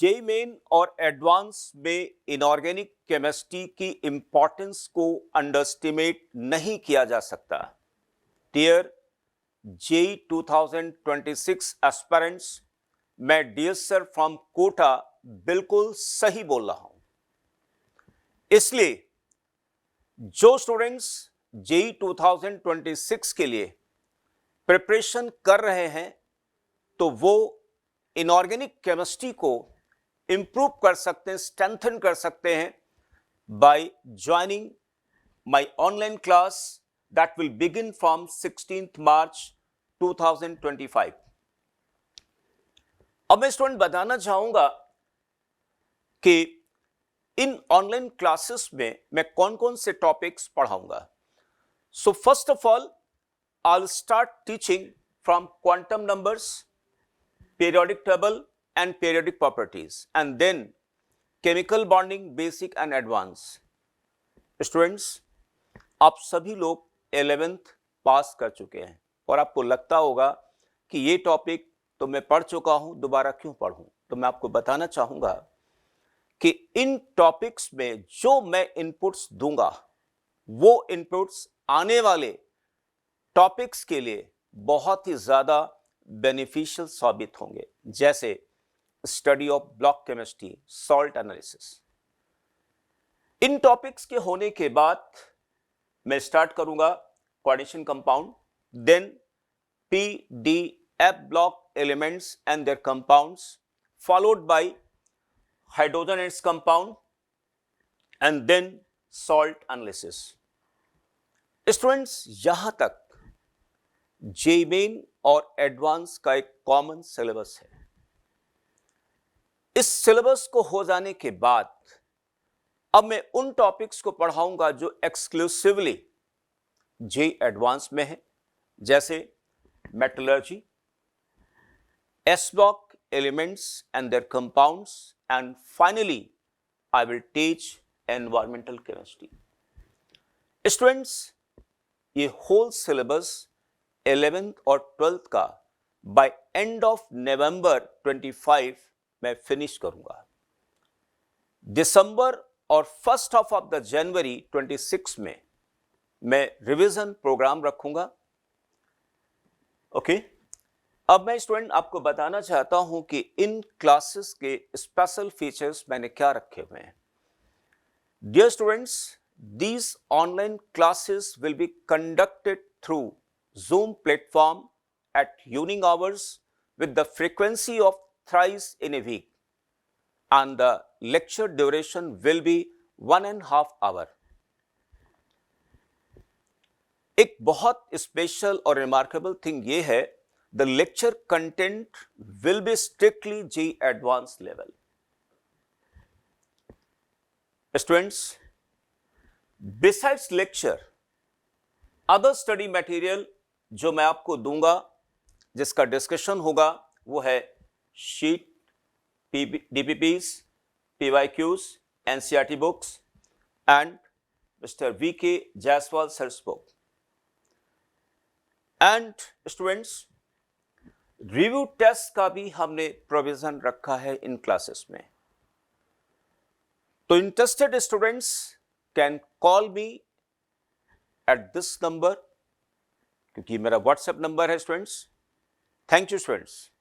JEE main और advance में inorganic chemistry की इंपॉर्टेंस को अंडरस्टिमेट नहीं किया जा सकता। डियर जेई 2026 एस्पिरेंट्स, मैं डियर सर फ्रॉम कोटा बिल्कुल सही बोल रहा हूं। इसलिए जो स्टूडेंट्स जेई 2026 के लिए प्रिपरेशन कर रहे हैं तो वो इनऑर्गेनिक केमिस्ट्री को इंप्रूव कर सकते हैं, स्ट्रेंथन कर सकते हैं by joining my online class that will begin from 16th मार्च 2025। अब मैं स्टूडेंट बताना चाहूंगा कि इन ऑनलाइन क्लासेस में मैं कौन कौन से टॉपिक्स पढ़ाऊंगा। So first of all I'll start teaching from quantum numbers, periodic table and periodic properties, and then chemical bonding basic and advanced. Students, आप सभी लोग 11th पास कर चुके हैं और आपको लगता होगा कि ये टॉपिक तो मैं पढ़ चुका हूं, दोबारा क्यों पढ़ूं। तो मैं आपको बताना चाहूंगा कि इन टॉपिक्स में जो मैं इनपुट्स दूंगा वो इनपुट्स आने वाले टॉपिक्स के लिए बहुत ही ज्यादा बेनिफिशियल साबित होंगे, जैसे study of block chemistry, salt analysis. इन टॉपिक्स के होने के बाद मैं स्टार्ट करूंगा coordination compound, then p d f block elements and their compounds, followed by hydrogen and compound and then salt analysis. Students, यहां तक जेई मेन और एडवांस का एक कॉमन सिलेबस है। इस सिलेबस को हो जाने के बाद अब मैं उन टॉपिक्स को पढ़ाऊंगा जो एक्सक्लूसिवली जेई एडवांस में है, जैसे metallurgy, S block elements and their compounds, and finally I will teach environmental chemistry. Students, ये होल सिलेबस 11th और 12th का बाय एंड ऑफ नवंबर 25 मैं फिनिश करूंगा। दिसंबर और first half of the January 26 में मैं रिवीजन प्रोग्राम रखूंगा। Okay, अब मैं स्टूडेंट आपको बताना चाहता हूं कि इन क्लासेस के स्पेशल फीचर्स मैंने क्या रखे हुए हैं। Dear students, these online classes will be conducted through Zoom platform at evening hours with the frequency of thrice in a week, and the lecture duration will be 1.5 hours. एक बहुत special और remarkable thing ये है, the lecture content will be strictly JEE advanced level. Students, besides lecture, other study material जो मैं आपको दूंगा, जिसका डिस्कशन होगा, वो है sheet, DPPs, PYQs, NCERT books and mister VK Jaiswal sir's book. And students, review test का भी हमने प्रोविजन रखा है इन क्लासेस में। तो interested students can call me at this number, क्योंकि मेरा व्हाट्सएप नंबर है स्टूडेंट्स। Thank you students.